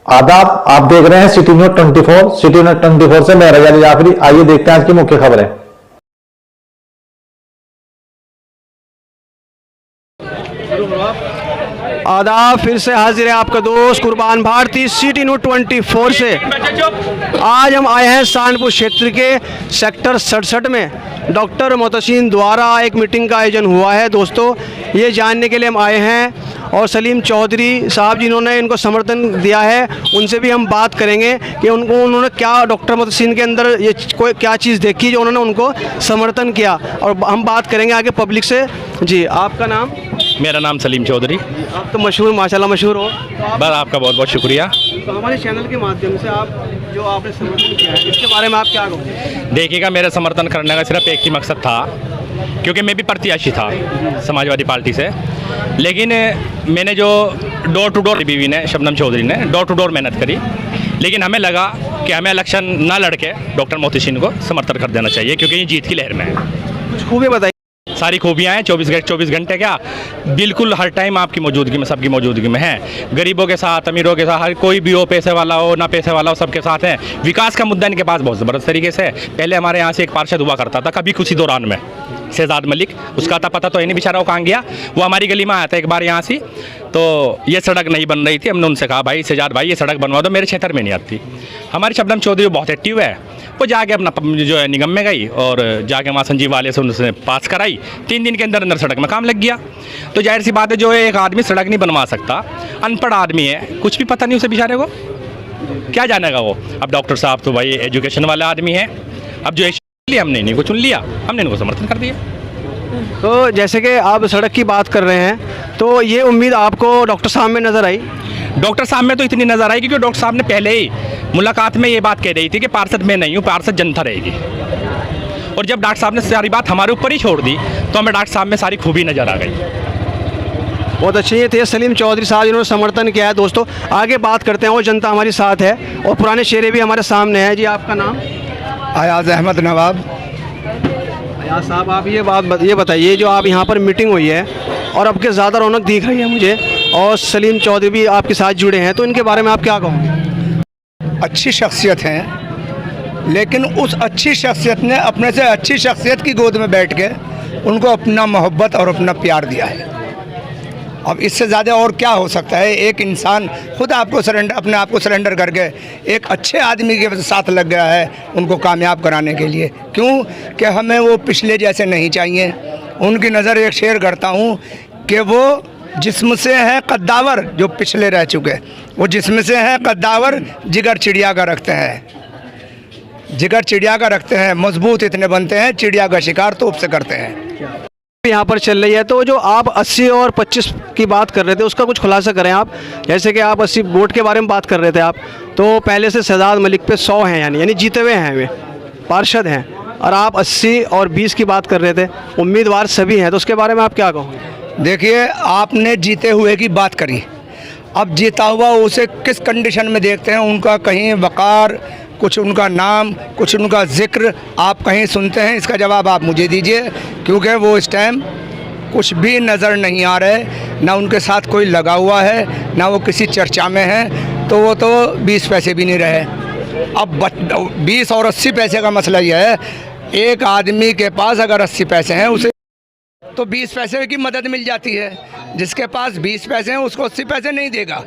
आदाब, आप देख रहे हैं सिटी न्यूज 24। सिटी न्यूज 24 से मैं रजा जाफरी। आइए देखते हैं आज की मुख्य खबरें। आदाब, फिर से हाजिर है आपका दोस्त कुर्बान भारती सिटी न्यूज 24 से। आज हम आए हैं सहारनपुर क्षेत्र के सेक्टर 67 में डॉक्टर मोहतसिन द्वारा एक मीटिंग का आयोजन हुआ है। दोस्तों, ये जानने के लिए हम आए हैं और सलीम चौधरी साहब जिन्होंने इनको समर्थन दिया है, उनसे भी हम बात करेंगे कि उन्होंने क्या डॉक्टर मोहतसिन के अंदर ये कोई क्या चीज़ देखी जो उन्होंने उनको समर्थन किया, और हम बात करेंगे आगे पब्लिक से। जी, आपका नाम? मेरा नाम सलीम चौधरी। आप तो मशहूर, माशाल्लाह मशहूर हो। बस आपका बहुत बहुत शुक्रिया। तो हमारे चैनल के माध्यम से आप जो आपने समर्थन किया है, इसके बारे में आप क्या कहोगे? देखिएगा, मेरा समर्थन करने का सिर्फ एक ही मकसद था, क्योंकि मैं भी प्रत्याशी था समाजवादी पार्टी से। लेकिन मैंने जो डोर टू डोर, बीवी ने, शबनम चौधरी ने डोर टू डोर मेहनत करी, लेकिन हमें लगा कि हमें इलेक्शन ना लड़के डॉक्टर मोहतसिन को समर्थन कर देना चाहिए, क्योंकि ये जीत की लहर में है। कुछ खूबी बताइए। सारी खूबियाँ हैं। 24 घंटे क्या, बिल्कुल हर टाइम आपकी मौजूदगी में, सबकी मौजूदगी में है। गरीबों के साथ, अमीरों के साथ, हर कोई भी हो, पैसे वाला हो ना पैसे वाला हो, सबके साथ हैं। विकास का मुद्दा इनके पास बहुत ज़बरदस्त तरीके से। पहले हमारे यहाँ से एक पार्षद हुआ करता था, कभी खुशी दौरान में, शहजाद मलिक, उसका था पता तो है नहीं बेचारा, वो कहाँ गया। वो हमारी गली में आया था एक बार यहाँ से, तो ये सड़क नहीं बन रही थी। हमने उनसे कहा, भाई शहजाद भाई, ये सड़क बनवा दो, मेरे क्षेत्र में नहीं आती। हमारी शबनम चौधरी बहुत एक्टिव है, वो जाके अपना जो है निगम में गई और जाके वहाँ संजीव वाले से उनसे पास कराई। 3 दिन के अंदर अंदर सड़क में काम लग गया। तो जाहिर सी बात है, जो है एक आदमी सड़क नहीं बनवा सकता, अनपढ़ आदमी है, कुछ भी पता नहीं उसे बेचारे को, क्या जानेगा वो। अब डॉक्टर साहब तो भाई एजुकेशन वाला आदमी है। अब जो हमने इन्हीं को चुन लिया, हमने इनको समर्थन कर दिया। तो जैसे कि आप सड़क की बात कर रहे हैं, तो ये उम्मीद आपको डॉक्टर साहब में नज़र आई? डॉक्टर साहब में तो इतनी नज़र आई क्योंकि डॉक्टर साहब ने पहले ही मुलाकात में ये बात कह रही थी कि पार्षद मैं नहीं हूँ, पार्षद जनता रहेगी। और जब डॉक्टर साहब ने सारी बात हमारे ऊपर ही छोड़ दी, तो हमें डॉक्टर साहब में सारी खूबी नज़र आ गई। बहुत अच्छे थे सलीम चौधरी साहब, जिन्होंने समर्थन किया है। दोस्तों, आगे बात करते हैं। वो जनता हमारे साथ है और पुराने चेहरे भी हमारे सामने हैं। जी, आपका नाम? अयाज अहमद नवाब। अयाज साहब, आप ये बताइए, जो आप यहाँ पर मीटिंग हुई है और अब के ज़्यादा रौनक दिख रही है मुझे, और सलीम चौधरी भी आपके साथ जुड़े हैं, तो इनके बारे में आप क्या कहोगे? अच्छी शख्सियत हैं, लेकिन उस अच्छी शख्सियत ने अपने से अच्छी शख्सियत की गोद में बैठ के उनको अपना मोहब्बत और अपना प्यार दिया है। अब इससे ज़्यादा और क्या हो सकता है? एक इंसान खुद आपको अपने आप को सरेंडर करके एक अच्छे आदमी के साथ लग गया है उनको कामयाब कराने के लिए। क्यों कि हमें वो पिछले जैसे नहीं चाहिए। उनकी नज़र एक शेर करता हूँ कि वो जिस्म से हैं कद्दावर, जो पिछले रह चुके, वो जिस्म से हैं कद्दावर, जिगर चिड़िया का रखते हैं। जिगर चिड़िया का रखते हैं, मजबूत इतने बनते हैं, चिड़िया का शिकार तोप से करते हैं। यहाँ पर चल रही है, तो जो आप 80 और 25 की बात कर रहे थे, उसका कुछ खुलासा करें आप। जैसे कि आप 80 वोट के बारे में बात कर रहे थे आप, तो पहले से शहजाद मलिक पे 100 हैं, यानी जीते हुए हैं, वे पार्षद हैं, और आप 80 और 20 की बात कर रहे थे, उम्मीदवार सभी हैं, तो उसके बारे में आप क्या कहोगे? देखिए, आपने जीते हुए की बात करी, अब जीता हुआ उसे किस कंडीशन में देखते हैं? उनका कहीं वक़ार, कुछ उनका नाम, कुछ उनका जिक्र आप कहीं सुनते हैं? इसका जवाब आप मुझे दीजिए, क्योंकि वो इस टाइम कुछ भी नज़र नहीं आ रहे, ना उनके साथ कोई लगा हुआ है, ना वो किसी चर्चा में है, तो वो तो 20 पैसे भी नहीं रहे। अब 20 और 80 पैसे का मसला यह है, एक आदमी के पास अगर 80 पैसे हैं, उसे तो 20 पैसे की मदद मिल जाती है। जिसके पास 20 पैसे हैं उसको 80 पैसे नहीं देगा,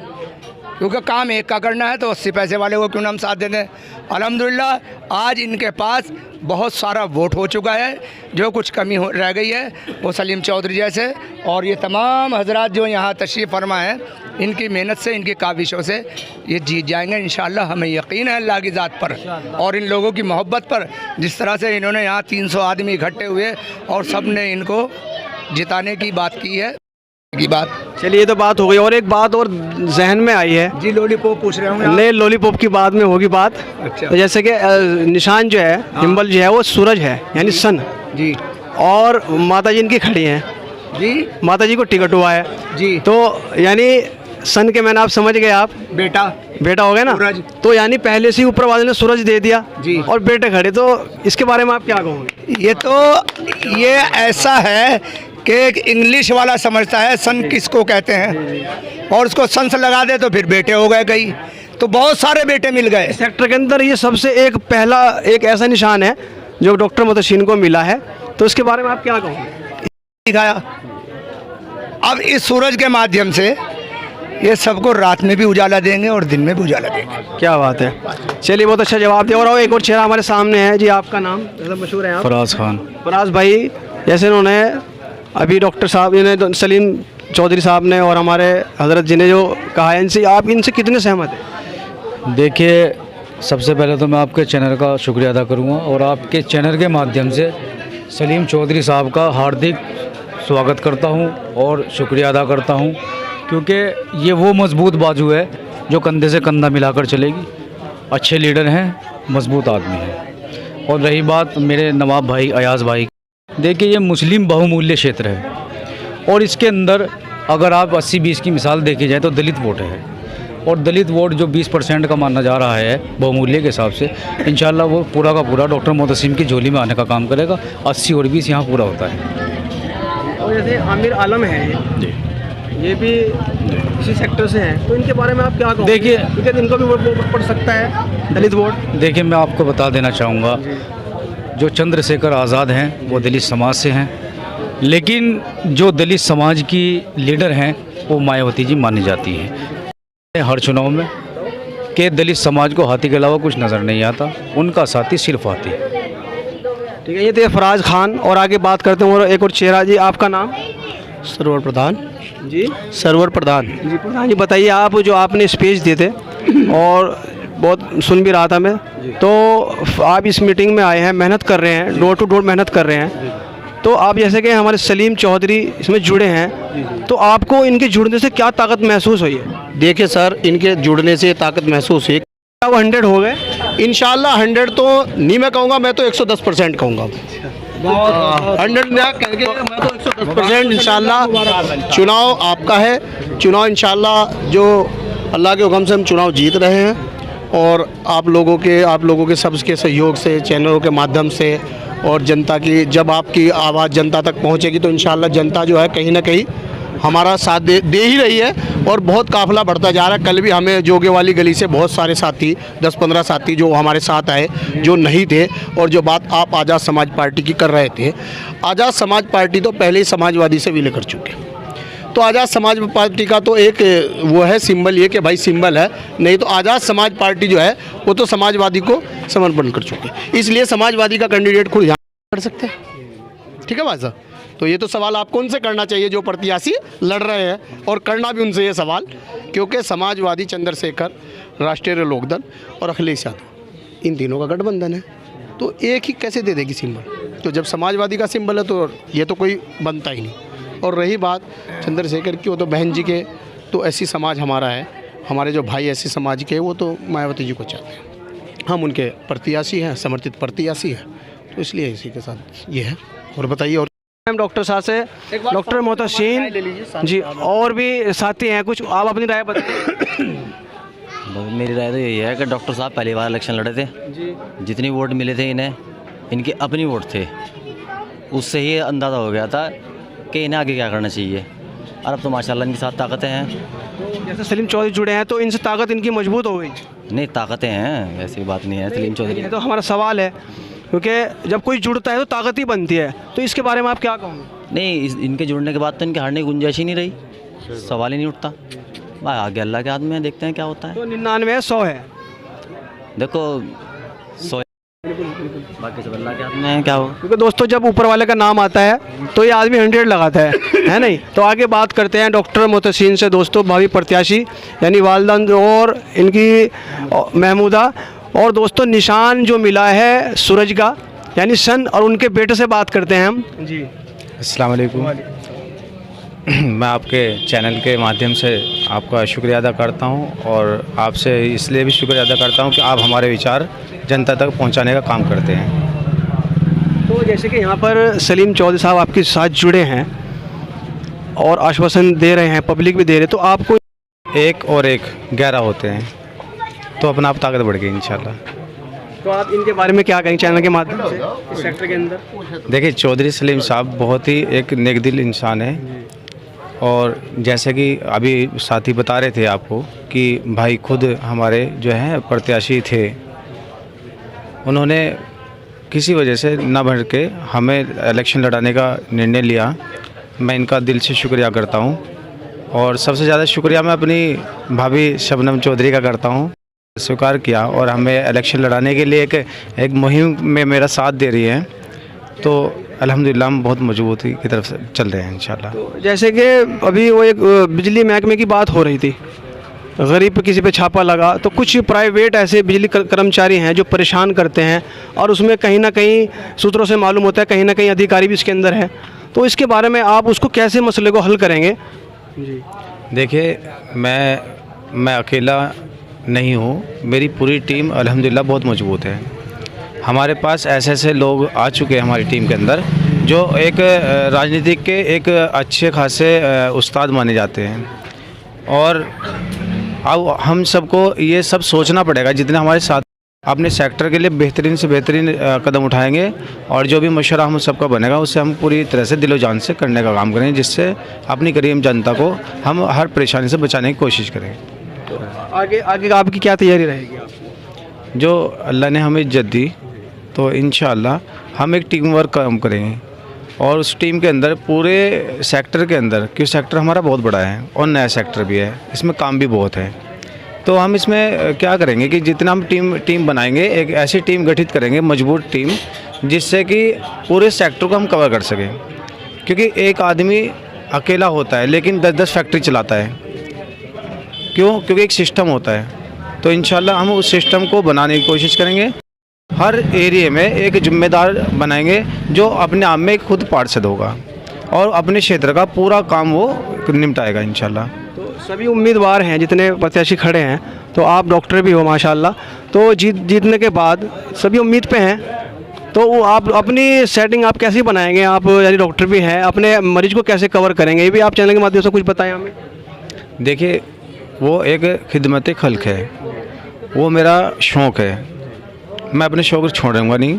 क्योंकि काम एक का करना है, तो 80 पैसे वाले को क्यों ना हम साथ दे दें। अल्हम्दुलिल्लाह आज इनके पास बहुत सारा वोट हो चुका है। जो कुछ कमी रह गई है वो सलीम चौधरी जैसे और ये तमाम हजरात जो यहाँ तशरीफ़ फरमा हैं, इनकी मेहनत से, इनकी काविशों से ये जीत जाएंगे इंशाअल्लाह। हमें यकीन है अल्लाह की ज़ात पर और इन लोगों की मोहब्बत पर। जिस तरह से इन्होंने यहाँ 300 आदमी इकट्ठे हुए और सब ने इनको जिताने की बात की है की बात। चलिए, ये तो बात हो गई, और एक बात और जहन में आई है। जी, लॉलीपॉप पूछ रहे होंगे। नहीं, लॉलीपॉप की बाद में होगी बात। अच्छा। तो जैसे कि निशान जो है, सिंबल जो है, वो सूरज है, यानी सन जी, और माता जी इनकी खड़ी हैं जी, माता जी को टिकट हुआ है जी, तो यानी सन के मैंने आप समझ गए, आप बेटा बेटा हो गए ना, सूरज। तो यानी पहले से ही ऊपर वाले ने सूरज दे दिया जी। और बेटे खड़े, तो इसके बारे में आप क्या कहोगे? ये ऐसा है कि एक इंग्लिश वाला समझता है सन किसको कहते हैं, और उसको सन से लगा दे तो फिर बेटे हो गए कई, तो बहुत सारे बेटे मिल गए। सेक्टर के अंदर ये सबसे एक पहला एक ऐसा निशान है जो डॉक्टर मोतशीन को मिला है, तो इसके बारे में आप क्या कहोगे? दिखाया। अब इस सूरज के माध्यम से ये सबको रात में भी उजाला देंगे और दिन में भी उजाला देंगे। क्या बात है, चलिए बहुत अच्छा जवाब दिया। और एक और चेहरा हमारे सामने है जी, आपका नाम मशहूर है आप? फराज खान। फराज भाई, जैसे इन्होंने अभी डॉक्टर साहब ने, सलीम चौधरी साहब ने और हमारे हजरत जी ने जो कहा है, इनसे आप इनसे कितने सहमत हैं? देखिए, सबसे पहले तो मैं आपके चैनल का शुक्रिया अदा करूंगा और आपके चैनल के माध्यम से सलीम चौधरी साहब का हार्दिक स्वागत करता हूं और शुक्रिया अदा करता हूं, क्योंकि ये वो मजबूत बाजू है जो कंधे से कंधा मिलाकर चलेगी। अच्छे लीडर हैं, मजबूत आदमी हैं। और रही बात मेरे नवाब भाई अयाज़ भाई, देखिए ये मुस्लिम बहुमूल्य क्षेत्र है और इसके अंदर अगर आप 80-20 की मिसाल देखी जाए तो दलित वोट है, और दलित वोट जो 20% का माना जा रहा है बहुमूल्य के हिसाब से, इंशाल्लाह वो पूरा का पूरा डॉक्टर मोतसीम की झोली में आने का काम करेगा। 80 और 20 यहाँ पूरा होता है। और जैसे आमिर आलम है ये भी इसी सेक्टर से हैं, तो इनके बारे में आप क्या कहोगे? देखिए, क्योंकि इनको भी वोट पड़ सकता है, दलित वोट। देखिए, मैं आपको बता देना चाहूँगा, जो चंद्रशेखर आज़ाद हैं वो दलित समाज से हैं, लेकिन जो दलित समाज की लीडर हैं वो मायावती जी मानी जाती हैं हर चुनाव में, कि दलित समाज को हाथी के अलावा कुछ नज़र नहीं आता, उनका साथी सिर्फ हाथी। ठीक है, ये थे फराज खान। और आगे बात करते हैं, और एक और चेहरा जी, आपका नाम? सरवर प्रधान जी, सरवर प्रधान। जी प्रधान जी, बताइए आप जो आपने स्पीच दिए थे और बहुत सुन भी रहा था मैं, तो आप इस मीटिंग में आए हैं, मेहनत कर रहे हैं, डोर टू डोर मेहनत कर रहे हैं, तो आप जैसे कि हमारे सलीम चौधरी इसमें जुड़े हैं, तो आपको इनके जुड़ने से क्या ताकत महसूस हुई है? देखिए सर, इनके जुड़ने से ताकत महसूस हुई। अब 100 हो गए इंशाल्लाह 100 तो नहीं मैं कहूँगा, मैं तो 110% कहूँगा। 100 ना कह के मैं तो 110% इंशाल्लाह। चुनाव आपका है, चुनाव इंशाल्लाह जो अल्लाह के हुक्म से हम चुनाव जीत रहे हैं, और आप लोगों के सबके सहयोग से, चैनलों के माध्यम से, और जनता की, जब आपकी आवाज़ जनता तक पहुंचेगी तो इंशाल्लाह जनता जो है कहीं ना कहीं हमारा साथ दे ही रही है, और बहुत काफ़िला बढ़ता जा रहा है। कल भी हमें जोगे वाली गली से बहुत सारे साथी, 10-15 साथी जो हमारे साथ आए, जो नहीं थे, और जो बात आप आज़ाद समाज पार्टी की कर रहे थे, आज़ाद समाज पार्टी तो पहले ही समाजवादी से विलय कर चुके, तो आज़ाद समाज पार्टी का तो एक वो है सिंबल, ये कि भाई सिंबल है, नहीं तो आज़ाद समाज पार्टी जो है वो तो समाजवादी को समर्पण कर चुके, इसलिए समाजवादी का कैंडिडेट खुद यहाँ कर सकते हैं। ठीक है भाई साहब, तो ये तो सवाल आपको उनसे करना चाहिए जो प्रत्याशी लड़ रहे हैं, और करना भी उनसे ये सवाल, क्योंकि समाजवादी, चंद्रशेखर, राष्ट्रीय लोकदल और अखिलेश यादव, इन तीनों का गठबंधन है, तो एक ही कैसे दे देगी सिंबल? तो जब समाजवादी का सिंबल है तो ये तो कोई बनता ही नहीं। और रही बात चंद्रशेखर की, वो तो बहन जी के, तो ऐसी समाज हमारा है, हमारे जो भाई ऐसी समाज के, वो तो मायावती जी को चाहते हैं, हम उनके प्रत्याशी हैं, समर्थित प्रत्याशी हैं, तो इसलिए इसी के साथ ये है। और बताइए। और डॉक्टर साहब से, डॉक्टर मोतसीन जी, और भी साथी हैं कुछ, आप अपनी राय बताइए। मेरी राय तो यही है कि डॉक्टर साहब पहली बार इलेक्शन लड़े थे जी, जितनी वोट मिले थे इन्हें, इनके अपनी वोट थे, उससे ही अंदाज़ा हो गया था कि इन्हें आगे क्या करना चाहिए, और अब तो माशाल्लाह इनके साथ ताकतें हैं। जैसे सलीम चौधरी जुड़े हैं तो इनसे ताकत इनकी मजबूत हो गई? नहीं, ताकतें हैं, ऐसी बात नहीं है सलीम चौधरी। ये तो हमारा सवाल है, क्योंकि जब कोई जुड़ता है तो ताकत ही बनती है, तो इसके बारे में आप क्या कहोगे? नहीं, इनके जुड़ने के बाद तो इनके हारने की गुंजाइश ही नहीं रही, सवाल ही नहीं उठता। भाई आगे अल्लाह के हाथ में, देखते हैं क्या होता है। तो 99 है, 100 है, देखो 100 बाकी सब अल्लाह के हाथ में है, क्या हो। क्योंकि दोस्तों जब ऊपर वाले का नाम आता है तो ये आदमी 100 लगाता है नहीं। तो आगे बात करते हैं डॉक्टर मोतसीन से दोस्तों, भावी प्रत्याशी यानी वालदा और इनकी महमूदा, और दोस्तों निशान जो मिला है सूरज का यानी सन, और उनके बेटे से बात करते हैं हम जी। अस्सलाम वालेकुम। मैं आपके चैनल के माध्यम से आपका शुक्रिया अदा करता हूं, और आपसे इसलिए भी शुक्रिया अदा करता हूं कि आप हमारे विचार जनता तक पहुंचाने का काम करते हैं। तो जैसे कि यहाँ पर सलीम चौधरी साहब आपके साथ जुड़े हैं और आश्वासन दे रहे हैं, पब्लिक भी दे रहे हैं, तो आपको एक और एक 11 होते हैं, तो अपना आप ताकत बढ़ गई इंशाल्लाह। तो आप इनके बारे में क्या कहेंगे चैनल के माध्यम से इस सेक्टर के अंदर? देखिए, चौधरी सलीम साहब बहुत ही एक नेकदिल इंसान है, और जैसे कि अभी साथी बता रहे थे आपको कि भाई खुद हमारे जो हैं प्रत्याशी थे, उन्होंने किसी वजह से न भर के हमें इलेक्शन लड़ाने का निर्णय लिया। मैं इनका दिल से शुक्रिया करता हूं, और सबसे ज़्यादा शुक्रिया मैं अपनी भाभी शबनम चौधरी का करता हूं, स्वीकार किया और हमें इलेक्शन लड़ाने के लिए एक मुहिम में मेरा साथ दे रही हैं। तो अल्हम्दुलिल्लाह हम बहुत मजबूती की तरफ से चल रहे हैं इंशाल्लाह। तो जैसे कि अभी वो एक बिजली महकमे की बात हो रही थी, गरीब पे किसी पे छापा लगा, तो कुछ प्राइवेट ऐसे बिजली कर्मचारी हैं जो परेशान करते हैं, और उसमें कहीं ना कहीं सूत्रों से मालूम होता है कहीं ना कहीं अधिकारी भी इसके अंदर है। तो इसके बारे में आप उसको कैसे मसले को हल करेंगे? जी देखिए, मैं अकेला नहीं हूँ, मेरी पूरी टीम अल्हम्दुलिल्लाह बहुत मजबूत है। हमारे पास ऐसे ऐसे लोग आ चुके हैं हमारी टीम के अंदर जो एक राजनीतिक के एक अच्छे खासे उस्ताद माने जाते हैं, और अब हम सबको ये सब सोचना पड़ेगा, जितने हमारे साथ अपने सेक्टर के लिए बेहतरीन से बेहतरीन कदम उठाएंगे, और जो भी मशवरा हम सबका बनेगा उससे हम पूरी तरह से दिलो जान से करने का काम करेंगे, जिससे अपनी गरीब जनता को हम हर परेशानी से बचाने की कोशिश करेंगे। आगे आगे आपकी क्या तैयारी रहेगी? जो अल्लाह ने हमें इज्जत दी, तो इंशाअल्लाह हम एक टीम वर्क काम करेंगे, और उस टीम के अंदर पूरे सेक्टर के अंदर, क्योंकि सेक्टर हमारा बहुत बड़ा है और नया सेक्टर भी है, इसमें काम भी बहुत है, तो हम इसमें क्या करेंगे कि जितना हम टीम बनाएंगे, एक ऐसी टीम गठित करेंगे, मजबूत टीम, जिससे कि पूरे सेक्टर को हम कवर कर सकें। क्योंकि एक आदमी अकेला होता है लेकिन 10-10 फैक्ट्री चलाता है, क्यों? क्योंकि एक सिस्टम होता है। तो इंशाल्लाह हम उस सिस्टम को बनाने की कोशिश करेंगे, हर एरिया में एक जिम्मेदार बनाएंगे जो अपने आप में खुद पार्षद होगा और अपने क्षेत्र का पूरा काम वो निपटाएगा इंशाल्लाह। तो सभी उम्मीदवार हैं जितने प्रत्याशी खड़े हैं, तो आप डॉक्टर भी हो माशाल्लाह, तो जीतने के बाद सभी उम्मीद पे हैं, तो वो आप अपनी सेटिंग आप कैसे बनाएंगे? आप यानी डॉक्टर भी हैं, अपने मरीज को कैसे कवर करेंगे, ये भी आप चैनल के माध्यम से कुछ बताएं हमें। देखिए, वो एक खिदमत खल्क है, वो मेरा शौक़ है, मैं अपने शौक़ छोड़ूंगा नहीं,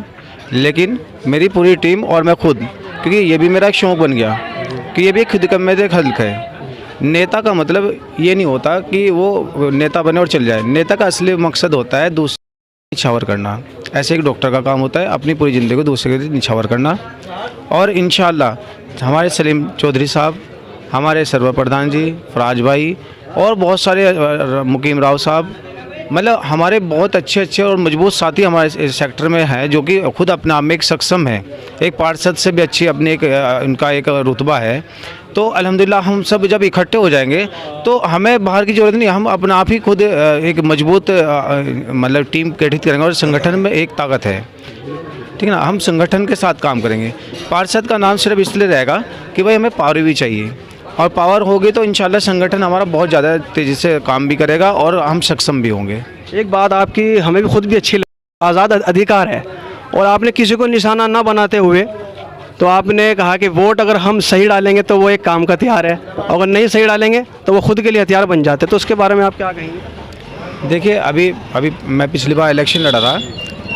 लेकिन मेरी पूरी टीम और मैं खुद, क्योंकि ये भी मेरा एक शौक़ बन गया कि ये भी एक खिदमत खल्क है। नेता का मतलब ये नहीं होता कि वो नेता बने और चल जाए, नेता का असली मकसद होता है दूसरे निछावर करना। ऐसे एक डॉक्टर का काम होता है अपनी पूरी ज़िंदगी को दूसरे के निछावर करना, और इंशाअल्लाह हमारे सलीम चौधरी साहब, हमारे सर्वर प्रधान जी, फराज भाई, और बहुत सारे मुकीम राव साहब, मतलब हमारे बहुत अच्छे और मजबूत साथी हमारे इस सेक्टर में हैं, जो कि खुद अपने आप में एक सक्षम है, एक पार्षद से भी अच्छी अपने उनका एक रुतबा है। तो अल्हम्दुलिल्लाह हम सब जब इकट्ठे हो जाएंगे तो हमें बाहर की ज़रूरत नहीं, हम अपना आप ही खुद एक मजबूत मतलब टीम गठित करेंगे, और संगठन में एक ताकत है, ठीक है ना। हम संगठन के साथ काम करेंगे। पार्षद का नाम सिर्फ इसलिए रहेगा कि भाई हमें पावर भी चाहिए, और पावर होगी तो इंशाल्लाह संगठन हमारा बहुत ज़्यादा तेज़ी से काम भी करेगा और हम सक्षम भी होंगे। एक बात आपकी हमें भी खुद भी अच्छी लगी, आज़ाद अधिकार है, और आपने किसी को निशाना ना बनाते हुए, तो आपने कहा कि वोट अगर हम सही डालेंगे तो वो एक काम का हथियार है, अगर नहीं सही डालेंगे तो वो खुद के लिए हथियार बन जाते हैं। तो उसके बारे में आप क्या कहेंगे? देखिए, अभी मैं पिछली बार इलेक्शन लड़ा था,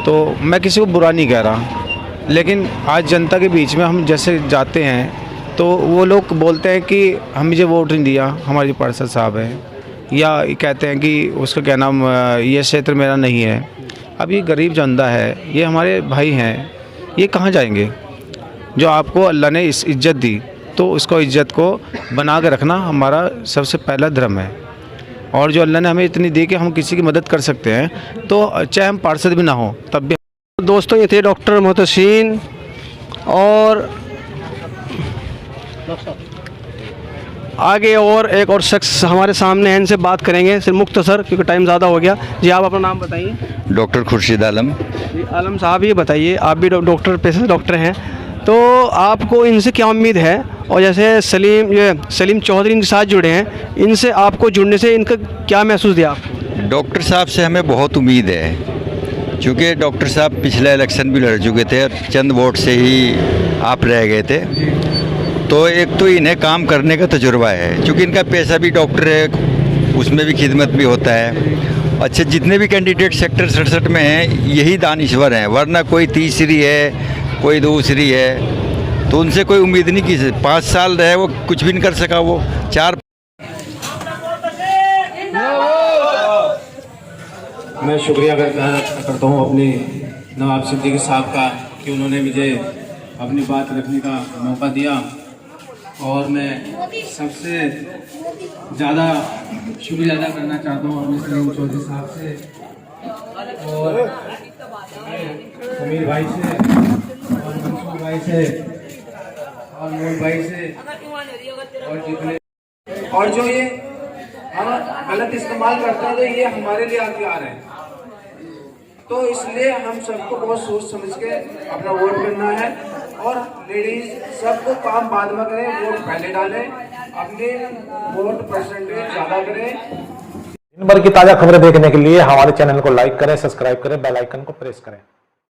तो मैं किसी को बुरा नहीं कह रहा, लेकिन आज जनता के बीच में हम जैसे जाते हैं तो वो लोग बोलते हैं कि हम मुझे वोट नहीं दिया, हमारी पार्षद साहब है, या कहते हैं कि उसका क्या नाम, ये क्षेत्र मेरा नहीं है। अब ये गरीब जनता है, ये हमारे भाई हैं, ये कहाँ जाएंगे? जो आपको अल्लाह ने इस इज्जत दी, तो उसको इज्जत को बना के रखना हमारा सबसे पहला धर्म है, और जो अल्लाह ने हमें इतनी दी कि हम किसी की मदद कर सकते हैं, तो चाहे हम पार्षद भी ना हो तब भी। दोस्तों, ये थे डॉक्टर मोहतसिन, और आगे और एक और शख्स हमारे सामने हैं, इनसे बात करेंगे सिर्फ मुख्तसर, क्योंकि टाइम ज़्यादा हो गया। जी, आप अपना नाम बताइए। डॉक्टर खुर्शीद आलम। जी, आलम साहब, ये बताइए, आप भी डॉक्टर, पेशे से डॉक्टर हैं, तो आपको इनसे क्या उम्मीद है? और जैसे सलीम चौधरी इनके साथ जुड़े हैं, इनसे आपको जुड़ने से इनका क्या महसूस दिया आपको? डॉक्टर साहब से हमें बहुत उम्मीद है, क्योंकि डॉक्टर साहब पिछला इलेक्शन भी लड़ चुके थे और चंद वोट से ही आप रह गए थे, तो एक तो इन्हें काम करने का तजुर्बा है, क्योंकि इनका पेशा भी डॉक्टर है, उसमें भी खिदमत भी होता है। अच्छा, जितने भी कैंडिडेट सेक्टर 67 में हैं यही दानिश्वर हैं, वरना कोई तीसरी है, कोई दूसरी है, तो उनसे कोई उम्मीद नहीं की। 5 साल रहे वो कुछ भी नहीं कर सका, वो 4। मैं शुक्रिया करता हूँ अपने नवाब सिद्दीकी साहब का कि उन्होंने मुझे अपनी बात रखने का मौका दिया, और मैं सबसे ज़्यादा शुक्रिया अदा करना चाहता हूँ अपने सलीम चौधरी साहब से और समीर भाई से और मंसूर भाई से और नूर भाई से, और जितने और जो ये हम गलत इस्तेमाल करते हैं तो ये हमारे लिए आगे आ रहे हैं, तो इसलिए हम सबको बहुत सोच समझ के अपना वोट करना है। और लेडीज सबको काम बाद में करें, वोट पहले डालें, अपने वोट परसेंटेज ज़्यादा करें। दिन भर की ताजा खबरें देखने के लिए हमारे चैनल को लाइक करें, सब्सक्राइब करें, बेल आइकन को प्रेस करें।